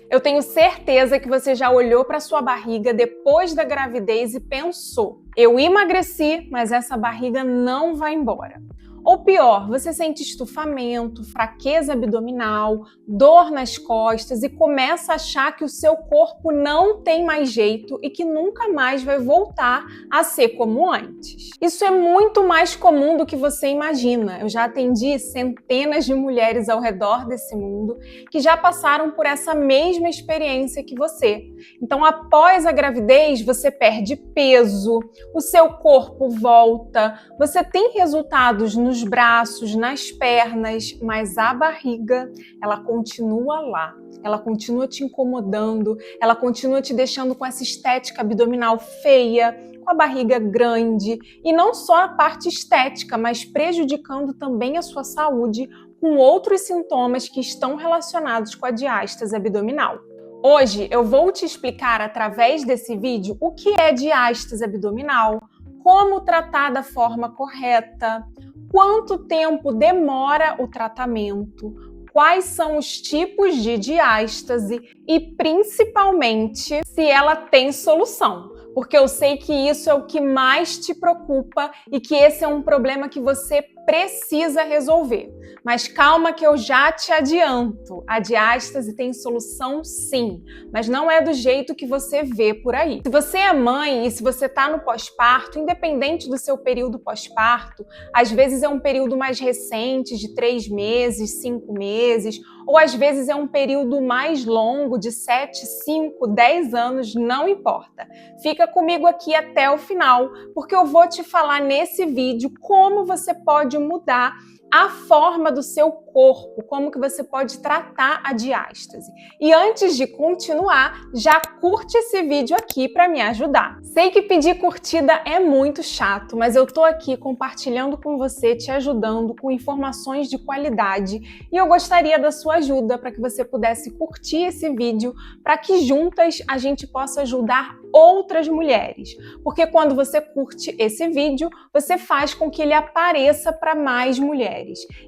Eu tenho certeza que você já olhou para sua barriga depois da gravidez e pensou: eu emagreci, mas essa barriga não vai embora. Ou pior, você sente estufamento, fraqueza abdominal, dor nas costas e começa a achar que o seu corpo não tem mais jeito e que nunca mais vai voltar a ser como antes. Isso é muito mais comum do que você imagina. Eu já atendi centenas de mulheres ao redor desse mundo que já passaram por essa mesma experiência que você. Então, após a gravidez, você perde peso, o seu corpo volta, você tem resultados nos braços, nas pernas, mas a barriga, ela continua lá. Ela continua te incomodando, ela continua te deixando com essa estética abdominal feia, com a barriga grande, e não só a parte estética, mas prejudicando também a sua saúde com outros sintomas que estão relacionados com a diástase abdominal. Hoje eu vou te explicar através desse vídeo o que é diástase abdominal, como tratar da forma correta, quanto tempo demora o tratamento, quais são os tipos de diástase e, principalmente, se ela tem solução. Porque eu sei que isso é o que mais te preocupa e que esse é um problema que você precisa resolver. Mas calma que eu já te adianto, a diástase tem solução sim, mas não é do jeito que você vê por aí. Se você é mãe e se você está no pós-parto, independente do seu período pós-parto, às vezes é um período mais recente, de 3 meses, 5 meses, ou às vezes é um período mais longo, de 7, 5, 10 anos, não importa. Fica comigo aqui até o final, porque eu vou te falar nesse vídeo como você pode mudar a forma do seu corpo, como que você pode tratar a diástase. E antes de continuar, já curte esse vídeo aqui para me ajudar. Sei que pedir curtida é muito chato, mas eu tô aqui compartilhando com você, te ajudando com informações de qualidade, e eu gostaria da sua ajuda para que você pudesse curtir esse vídeo, para que juntas a gente possa ajudar outras mulheres. Porque quando você curte esse vídeo, você faz com que ele apareça para mais mulheres.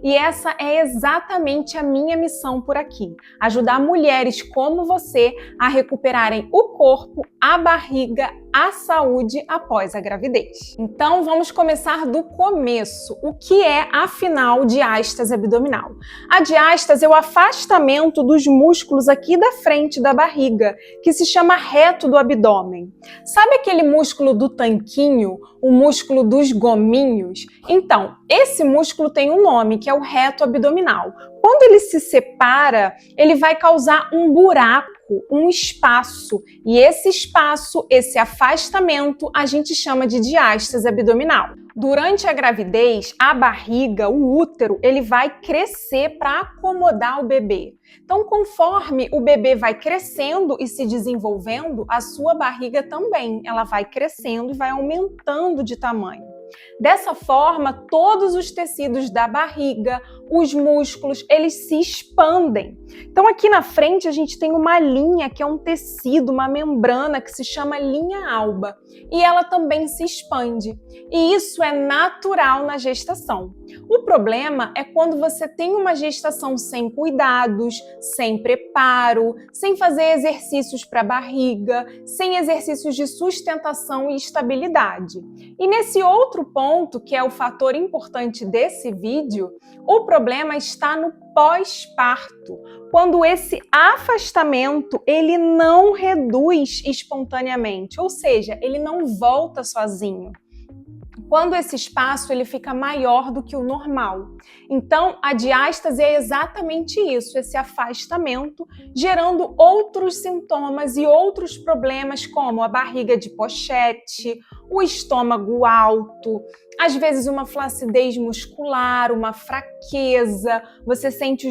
E essa é exatamente a minha missão por aqui: ajudar mulheres como você a recuperarem o corpo, a barriga, a saúde após a gravidez. Então vamos começar do começo. O que é, afinal, diástase abdominal? A diástase é o afastamento dos músculos aqui da frente da barriga, que se chama reto do abdômen. Sabe aquele músculo do tanquinho, o músculo dos gominhos? Então, esse músculo tem um nome, que é o reto abdominal. Quando ele se separa, ele vai causar um buraco, um espaço, e esse espaço, esse afastamento, a gente chama de diástase abdominal. Durante a gravidez, a barriga, o útero, ele vai crescer para acomodar o bebê. Então, conforme o bebê vai crescendo e se desenvolvendo, a sua barriga também, ela vai crescendo e vai aumentando de tamanho. Dessa forma, todos os tecidos da barriga, os músculos, eles se expandem. Então aqui na frente a gente tem uma linha que é um tecido, uma membrana que se chama linha alba, e ela também se expande. E isso é natural na gestação. O problema é quando você tem uma gestação sem cuidados, sem preparo, sem fazer exercícios para a barriga, sem exercícios de sustentação e estabilidade. E nesse outro ponto, que é o fator importante desse vídeo, o problema está no pós-parto, quando esse afastamento ele não reduz espontaneamente, ou seja, ele não volta sozinho. Quando esse espaço ele fica maior do que o normal. Então, a diástase é exatamente isso, esse afastamento, gerando outros sintomas e outros problemas, como a barriga de pochete, o estômago alto, às vezes uma flacidez muscular, uma fraqueza, você sente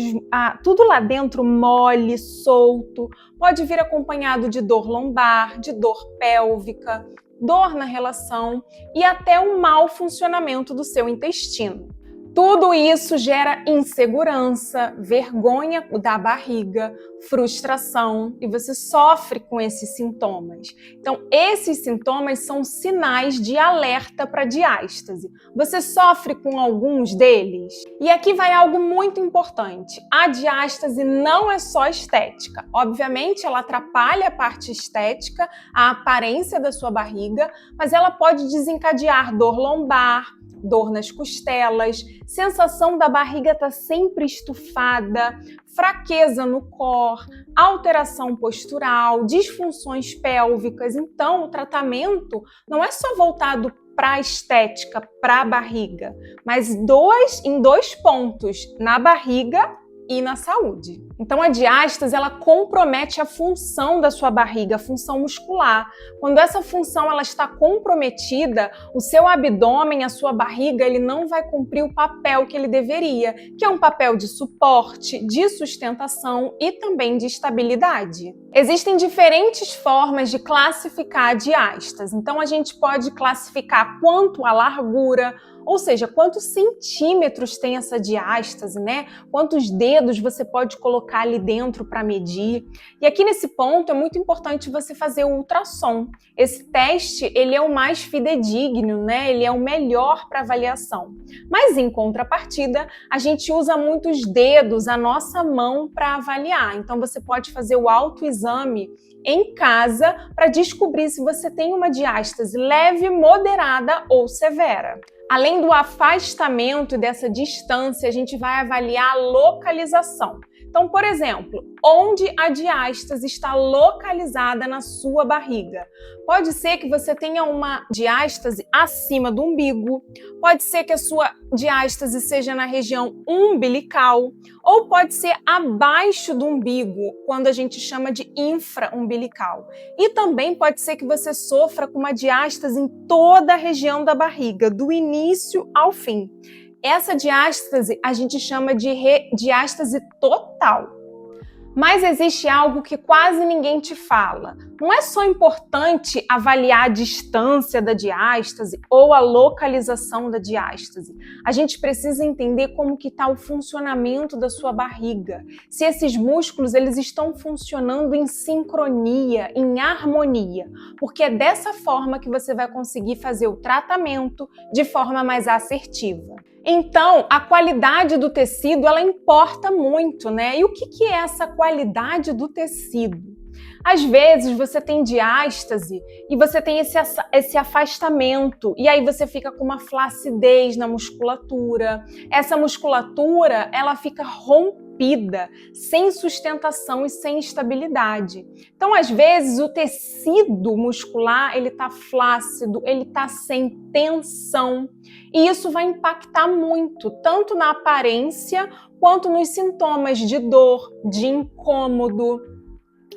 tudo lá dentro mole, solto, pode vir acompanhado de dor lombar, de dor pélvica, dor na relação e até um mau funcionamento do seu intestino. Tudo isso gera insegurança, vergonha da barriga, frustração e você sofre com esses sintomas. Então, esses sintomas são sinais de alerta para diástase. Você sofre com alguns deles? E aqui vai algo muito importante. A diástase não é só estética. Obviamente, ela atrapalha a parte estética, a aparência da sua barriga, mas ela pode desencadear dor lombar, dor nas costelas, sensação da barriga estar sempre estufada, fraqueza no core, alteração postural, disfunções pélvicas. Então, o tratamento não é só voltado para a estética, para a barriga, mas em dois pontos, na barriga e na saúde. Então a diástase, ela compromete a função da sua barriga, a função muscular. Quando essa função ela está comprometida, o seu abdômen, a sua barriga, ele não vai cumprir o papel que ele deveria, que é um papel de suporte, de sustentação e também de estabilidade. Existem diferentes formas de classificar a diástase. Então a gente pode classificar quanto à largura, ou seja, quantos centímetros tem essa diástase, né? Quantos dedos você pode colocar ali dentro para medir. E aqui nesse ponto é muito importante você fazer o ultrassom. Esse teste, ele é o mais fidedigno, né? Ele é o melhor para avaliação. Mas em contrapartida, a gente usa muitos dedos, a nossa mão para avaliar. Então você pode fazer o autoexame em casa para descobrir se você tem uma diástase leve, moderada ou severa. Além do afastamento e dessa distância, a gente vai avaliar a localização. Então, por exemplo, onde a diástase está localizada na sua barriga? Pode ser que você tenha uma diástase acima do umbigo, pode ser que a sua diástase seja na região umbilical, ou pode ser abaixo do umbigo, quando a gente chama de infraumbilical. E também pode ser que você sofra com uma diástase em toda a região da barriga, do início ao fim. Essa diástase a gente chama de diástase total. Mas existe algo que quase ninguém te fala. Não é só importante avaliar a distância da diástase ou a localização da diástase. A gente precisa entender como que está o funcionamento da sua barriga. Se esses músculos eles estão funcionando em sincronia, em harmonia. Porque é dessa forma que você vai conseguir fazer o tratamento de forma mais assertiva. Então, a qualidade do tecido, ela importa muito, né? E o que é essa qualidade do tecido? Às vezes você tem diástase e você tem esse afastamento e aí você fica com uma flacidez na musculatura. Essa musculatura, ela fica rompida, sem sustentação e sem estabilidade. Então, às vezes, o tecido muscular, ele tá flácido, ele tá sem tensão. E isso vai impactar muito, tanto na aparência, quanto nos sintomas de dor, de incômodo,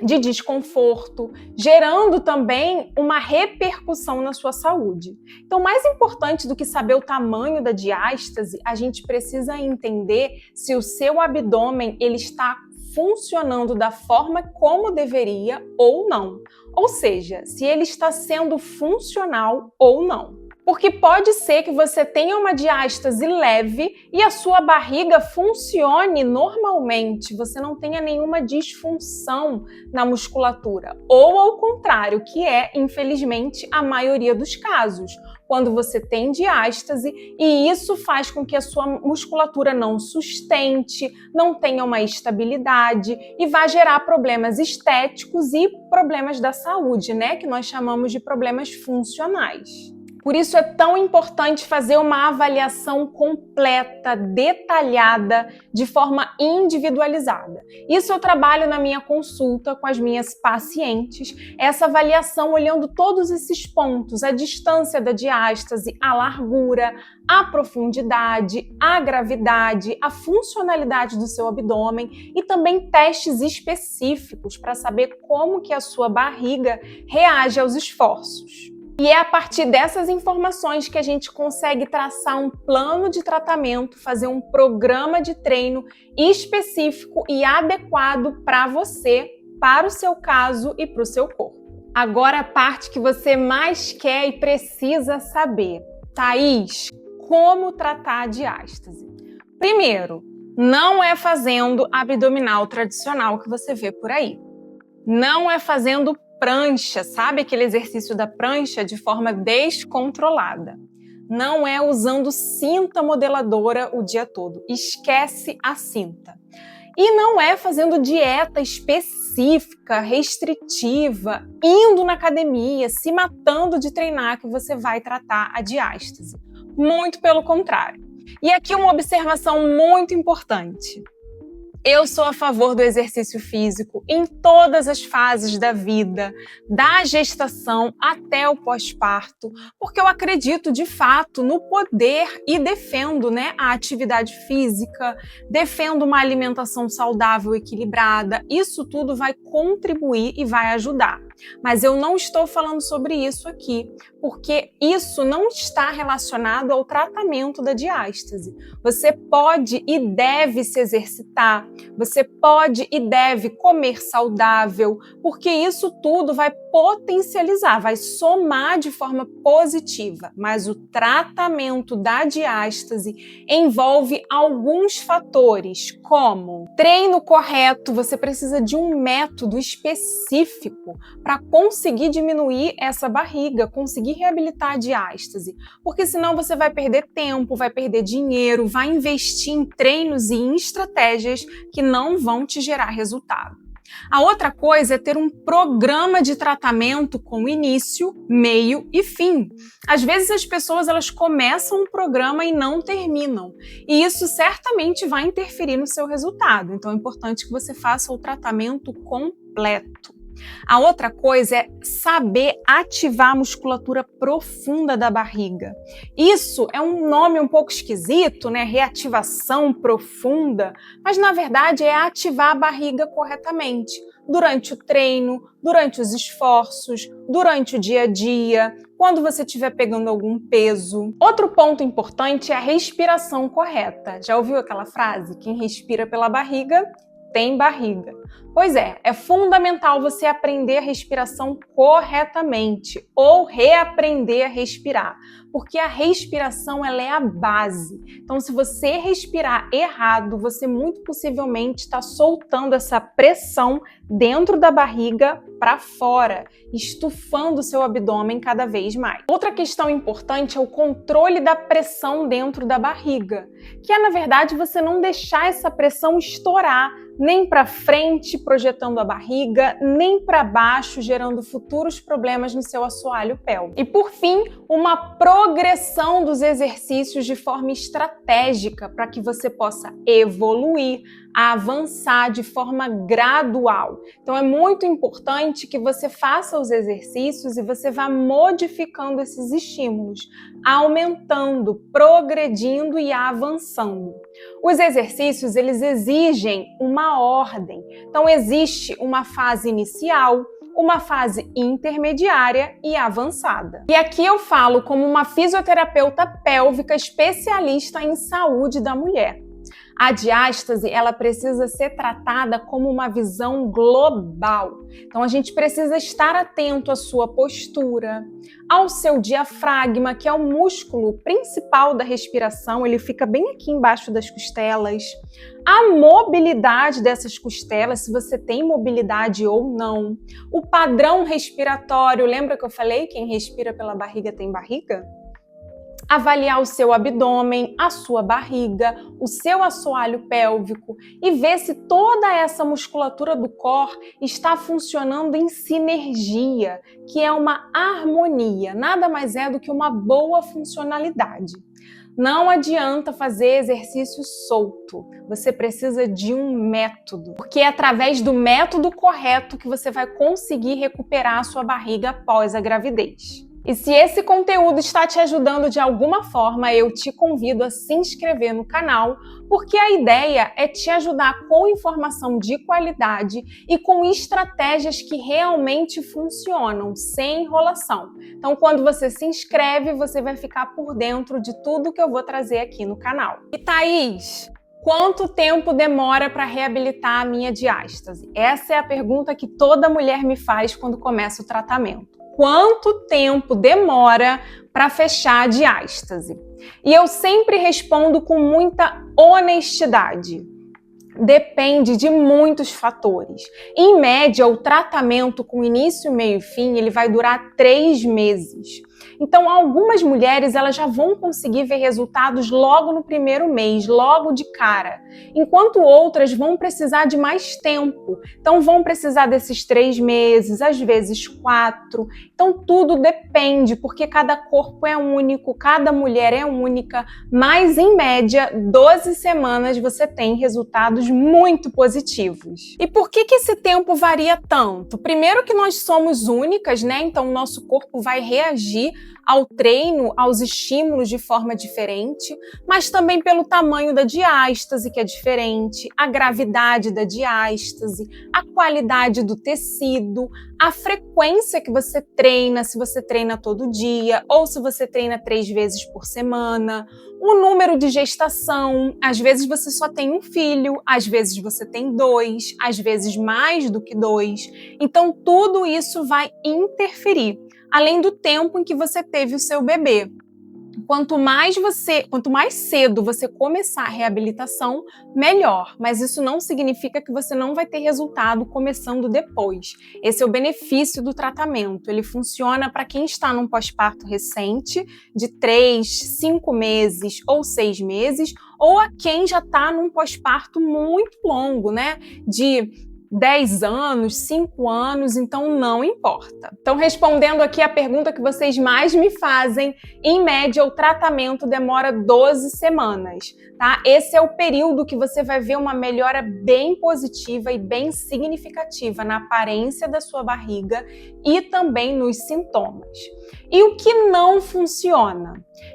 de desconforto, gerando também uma repercussão na sua saúde. Então, mais importante do que saber o tamanho da diástase, a gente precisa entender se o seu abdômen ele está funcionando da forma como deveria ou não. Ou seja, se ele está sendo funcional ou não. Porque pode ser que você tenha uma diástase leve e a sua barriga funcione normalmente, você não tenha nenhuma disfunção na musculatura. Ou ao contrário, que é, infelizmente, a maioria dos casos. Quando você tem diástase e isso faz com que a sua musculatura não sustente, não tenha uma estabilidade e vai gerar problemas estéticos e problemas da saúde, né? Que nós chamamos de problemas funcionais. Por isso é tão importante fazer uma avaliação completa, detalhada, de forma individualizada. Isso eu trabalho na minha consulta com as minhas pacientes, essa avaliação olhando todos esses pontos, a distância da diástase, a largura, a profundidade, a gravidade, a funcionalidade do seu abdômen e também testes específicos para saber como que a sua barriga reage aos esforços. E é a partir dessas informações que a gente consegue traçar um plano de tratamento, fazer um programa de treino específico e adequado para você, para o seu caso e para o seu corpo. Agora a parte que você mais quer e precisa saber. Thaís, como tratar a diástase? Primeiro, não é fazendo abdominal tradicional que você vê por aí. Não é fazendo prancha, sabe aquele exercício da prancha de forma descontrolada. Não é usando cinta modeladora o dia todo. Esquece a cinta. E não é fazendo dieta específica, restritiva, indo na academia, se matando de treinar que você vai tratar a diástase. Muito pelo contrário. E aqui uma observação muito importante. Eu sou a favor do exercício físico em todas as fases da vida, da gestação até o pós-parto, porque eu acredito de fato no poder e defendo, a atividade física, defendo uma alimentação saudável, equilibrada. Isso tudo vai contribuir e vai ajudar. Mas eu não estou falando sobre isso aqui, porque isso não está relacionado ao tratamento da diástase. Você pode e deve se exercitar, você pode e deve comer saudável, porque isso tudo vai potencializar, vai somar de forma positiva. Mas o tratamento da diástase envolve alguns fatores, como treino correto, você precisa de um método específico para conseguir diminuir essa barriga, conseguir reabilitar a diástase, porque senão você vai perder tempo, vai perder dinheiro, vai investir em treinos e em estratégias que não vão te gerar resultado. A outra coisa é ter um programa de tratamento com início, meio e fim. Às vezes as pessoas elas começam um programa e não terminam, e isso certamente vai interferir no seu resultado. Então é importante que você faça o tratamento completo. A outra coisa é saber ativar a musculatura profunda da barriga. Isso é um nome um pouco esquisito, reativação profunda, mas na verdade é ativar a barriga corretamente, durante o treino, durante os esforços, durante o dia a dia, quando você estiver pegando algum peso. Outro ponto importante é a respiração correta. Já ouviu aquela frase? Quem respira pela barriga tem barriga. Pois é fundamental você aprender a respiração corretamente ou reaprender a respirar, porque a respiração ela é a base. Então, se você respirar errado, você muito possivelmente está soltando essa pressão dentro da barriga para fora, estufando o seu abdômen cada vez mais. Outra questão importante é o controle da pressão dentro da barriga, que é, na verdade, você não deixar essa pressão estourar, nem para frente, projetando a barriga, nem para baixo, gerando futuros problemas no seu assoalho pélvico. E por fim, uma progressão dos exercícios de forma estratégica para que você possa evoluir, avançar de forma gradual. Então é muito importante que você faça os exercícios e você vá modificando esses estímulos, aumentando, progredindo e avançando. Os exercícios, eles exigem uma ordem. Então existe uma fase inicial, uma fase intermediária e avançada. E aqui eu falo como uma fisioterapeuta pélvica especialista em saúde da mulher. A diástase, ela precisa ser tratada como uma visão global. Então, a gente precisa estar atento à sua postura, ao seu diafragma, que é o músculo principal da respiração, ele fica bem aqui embaixo das costelas. A mobilidade dessas costelas, se você tem mobilidade ou não. O padrão respiratório, lembra que eu falei? Quem respira pela barriga tem barriga? Avaliar o seu abdômen, a sua barriga, o seu assoalho pélvico e ver se toda essa musculatura do core está funcionando em sinergia, que é uma harmonia, nada mais é do que uma boa funcionalidade. Não adianta fazer exercício solto, você precisa de um método, porque é através do método correto que você vai conseguir recuperar a sua barriga após a gravidez. E se esse conteúdo está te ajudando de alguma forma, eu te convido a se inscrever no canal, porque a ideia é te ajudar com informação de qualidade e com estratégias que realmente funcionam, sem enrolação. Então, quando você se inscreve, você vai ficar por dentro de tudo que eu vou trazer aqui no canal. E Thaís, quanto tempo demora para reabilitar a minha diástase? Essa é a pergunta que toda mulher me faz quando começa o tratamento. quanto tempo demora para fechar a diástase. E eu sempre respondo com muita honestidade. Depende de muitos fatores. Em média, o tratamento com início, meio e fim, ele vai durar 3 meses. Então, algumas mulheres elas já vão conseguir ver resultados logo no primeiro mês, logo de cara, enquanto outras vão precisar de mais tempo. Então, vão precisar desses 3 meses, às vezes 4. Então, tudo depende, porque cada corpo é único, cada mulher é única, mas em média, 12 semanas você tem resultados muito positivos. E por que esse tempo varia tanto? Primeiro que nós somos únicas, né? Então, o nosso corpo vai reagir ao treino, aos estímulos de forma diferente, mas também pelo tamanho da diástase, que é diferente, a gravidade da diástase, a qualidade do tecido, a frequência que você treina, se você treina todo dia ou se você treina 3 vezes por semana, o número de gestação, às vezes você só tem um filho, às vezes você tem 2, às vezes mais do que 2. Então, tudo isso vai interferir, além do tempo em que você teve o seu bebê. Quanto mais cedo você começar a reabilitação, melhor. Mas isso não significa que você não vai ter resultado começando depois. Esse é o benefício do tratamento. Ele funciona para quem está num pós-parto recente, de 3, 5 meses ou 6 meses, ou a quem já está num pós-parto muito longo, né? De 10 anos, 5 anos, então não importa. Então, respondendo aqui a pergunta que vocês mais me fazem, em média o tratamento demora 12 semanas, tá? Esse é o período que você vai ver uma melhora bem positiva e bem significativa na aparência da sua barriga e também nos sintomas. E o que não funciona?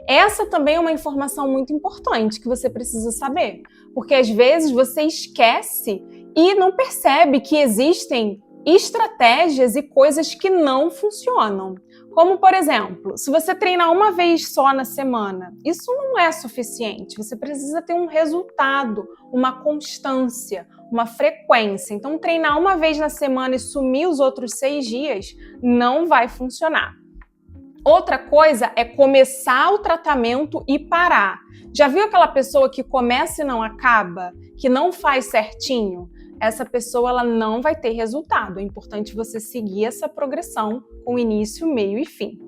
Essa também é uma informação muito importante que você precisa saber, porque às vezes você esquece e não percebe que existem estratégias e coisas que não funcionam. Como, por exemplo, se você treinar uma vez só na semana, isso não é suficiente. Você precisa ter um resultado, uma constância, uma frequência. Então, treinar uma vez na semana e sumir os outros 6 dias não vai funcionar. Outra coisa é começar o tratamento e parar. Já viu aquela pessoa que começa e não acaba? Que não faz certinho? Essa pessoa ela não vai ter resultado. É importante você seguir essa progressão com início, meio e fim.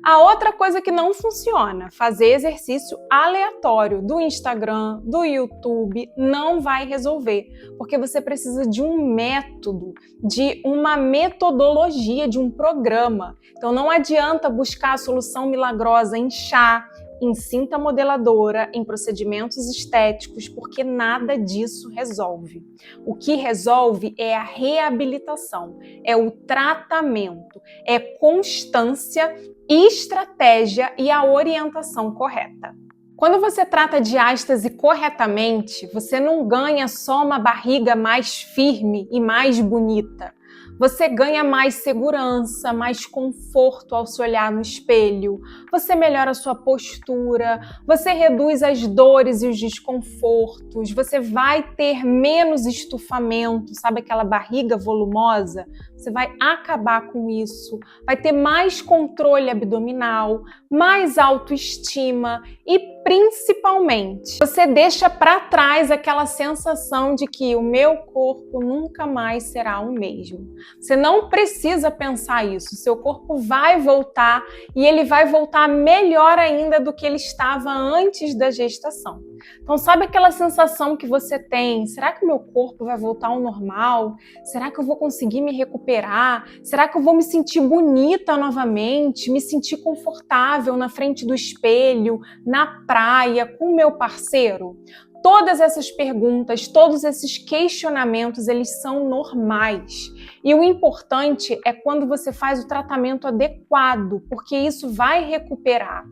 A outra coisa que não funciona, fazer exercício aleatório do Instagram, do YouTube, não vai resolver, porque você precisa de um método, de uma metodologia, de um programa. Então não adianta buscar a solução milagrosa em chá, em cinta modeladora, em procedimentos estéticos, porque nada disso resolve. O que resolve é a reabilitação, é o tratamento, é constância, estratégia e a orientação correta. Quando você trata a diástase corretamente, você não ganha só uma barriga mais firme e mais bonita. Você ganha mais segurança, mais conforto ao se olhar no espelho, você melhora a sua postura, você reduz as dores e os desconfortos, você vai ter menos estufamento, sabe aquela barriga volumosa? Você vai acabar com isso, vai ter mais controle abdominal, mais autoestima e principalmente você deixa para trás aquela sensação de que o meu corpo nunca mais será o mesmo. Você não precisa pensar isso, seu corpo vai voltar e ele vai voltar melhor ainda do que ele estava antes da gestação. Então sabe aquela sensação que você tem? Será que o meu corpo vai voltar ao normal? Será que eu vou conseguir me recuperar? Será que eu vou me sentir bonita novamente? Me sentir confortável na frente do espelho, na praia, com o meu parceiro? Todas essas perguntas, todos esses questionamentos, eles são normais. E o importante é quando você faz o tratamento adequado, porque isso vai recuperar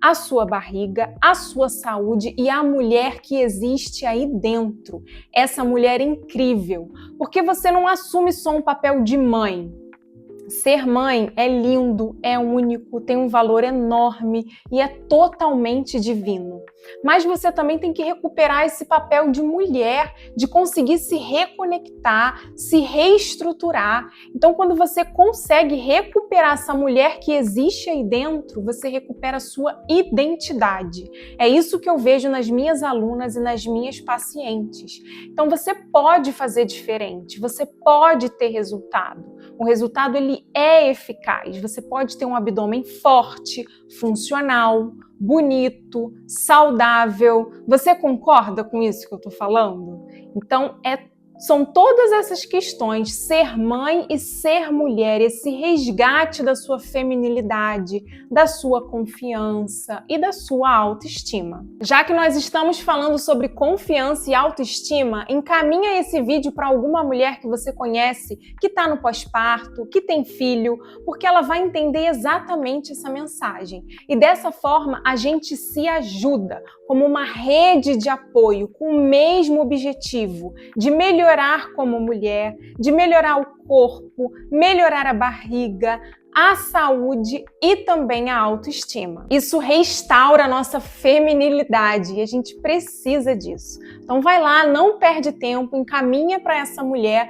a sua barriga, a sua saúde e a mulher que existe aí dentro. Essa mulher incrível, porque você não assume só um papel de mãe. Ser mãe é lindo, é único, tem um valor enorme e é totalmente divino. mas você também tem que recuperar esse papel de mulher, de conseguir se reconectar, se reestruturar. Então, quando você consegue recuperar essa mulher que existe aí dentro, você recupera a sua identidade. É isso que eu vejo nas minhas alunas e nas minhas pacientes. Então, você pode fazer diferente, você pode ter resultado. O resultado, ele é eficaz. Você pode ter um abdômen forte, funcional, bonito, saudável. Você concorda com isso que eu tô falando? Então, são todas essas questões, ser mãe e ser mulher, esse resgate da sua feminilidade, da sua confiança e da sua autoestima. Já que nós estamos falando sobre confiança e autoestima, encaminha esse vídeo para alguma mulher que você conhece, que está no pós-parto, que tem filho, porque ela vai entender exatamente essa mensagem. E dessa forma, a gente se ajuda como uma rede de apoio com o mesmo objetivo de melhorar como mulher, de melhorar o corpo, melhorar a barriga, a saúde e também a autoestima. Isso restaura a nossa feminilidade e a gente precisa disso. Então vai lá, não perde tempo, encaminha para essa mulher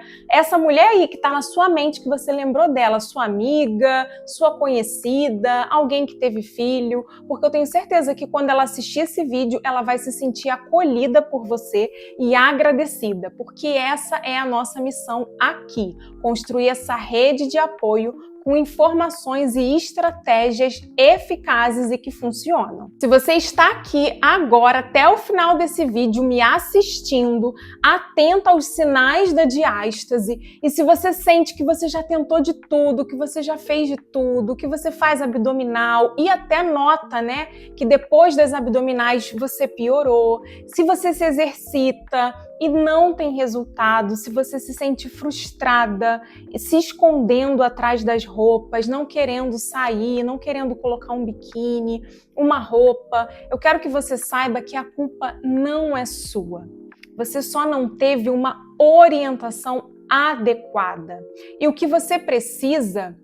aí que está na sua mente, que você lembrou dela, sua amiga, sua conhecida, alguém que teve filho, porque eu tenho certeza que quando ela assistir esse vídeo, ela vai se sentir acolhida por você e agradecida, porque essa é a nossa missão aqui, construir essa rede de apoio com informações e estratégias eficazes e que funcionam. Se você está aqui agora, até o final desse vídeo, me assistindo, atenta aos sinais da diástase, e se você sente que você já tentou de tudo, que você já fez de tudo, que você faz abdominal e até nota, né, que depois das abdominais você piorou, se você se exercita e não tem resultado, se você se sente frustrada, se escondendo atrás das roupas, não querendo sair, não querendo colocar um biquíni, uma roupa, eu quero que você saiba que a culpa não é sua. Você só não teve uma orientação adequada. E o que você precisa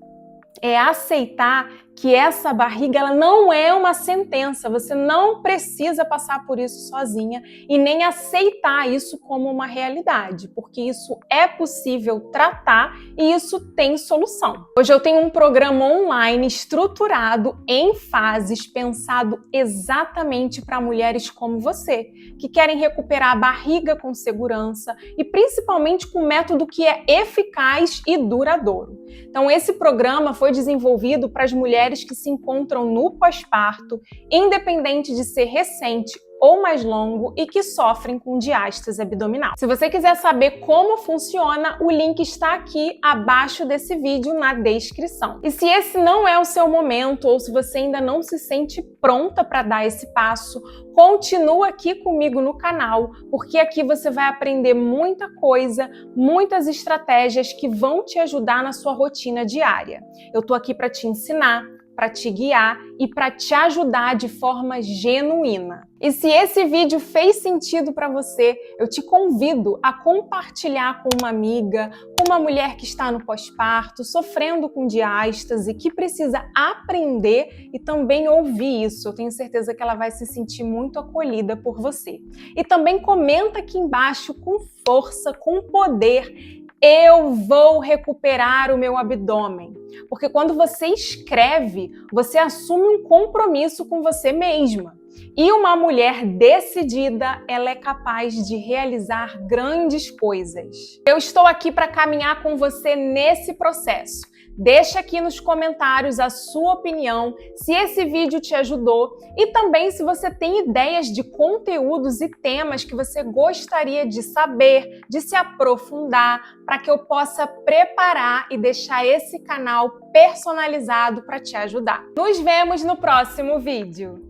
é aceitar que essa barriga ela não é uma sentença, você não precisa passar por isso sozinha e nem aceitar isso como uma realidade, porque isso é possível tratar e isso tem solução. Hoje eu tenho um programa online estruturado em fases, pensado exatamente para mulheres como você, que querem recuperar a barriga com segurança e principalmente com um método que é eficaz e duradouro. Então esse programa foi desenvolvido para as mulheres que se encontram no pós-parto, independente de ser recente ou mais longo e que sofrem com diástase abdominal. Se você quiser saber como funciona, o link está aqui abaixo desse vídeo na descrição. E se esse não é o seu momento ou se você ainda não se sente pronta para dar esse passo, continua aqui comigo no canal, porque aqui você vai aprender muita coisa, muitas estratégias que vão te ajudar na sua rotina diária. Eu tô aqui para te ensinar, para te guiar e para te ajudar de forma genuína. E se esse vídeo fez sentido para você, eu te convido a compartilhar com uma amiga, com uma mulher que está no pós-parto, sofrendo com diástase, que precisa aprender e também ouvir isso. Eu tenho certeza que ela vai se sentir muito acolhida por você. E também comenta aqui embaixo com força, com poder: eu vou recuperar o meu abdômen. Porque quando você escreve, você assume um compromisso com você mesma. E uma mulher decidida, ela é capaz de realizar grandes coisas. Eu estou aqui para caminhar com você nesse processo. Deixa aqui nos comentários a sua opinião, se esse vídeo te ajudou e também se você tem ideias de conteúdos e temas que você gostaria de saber, de se aprofundar, para que eu possa preparar e deixar esse canal personalizado para te ajudar. Nos vemos no próximo vídeo.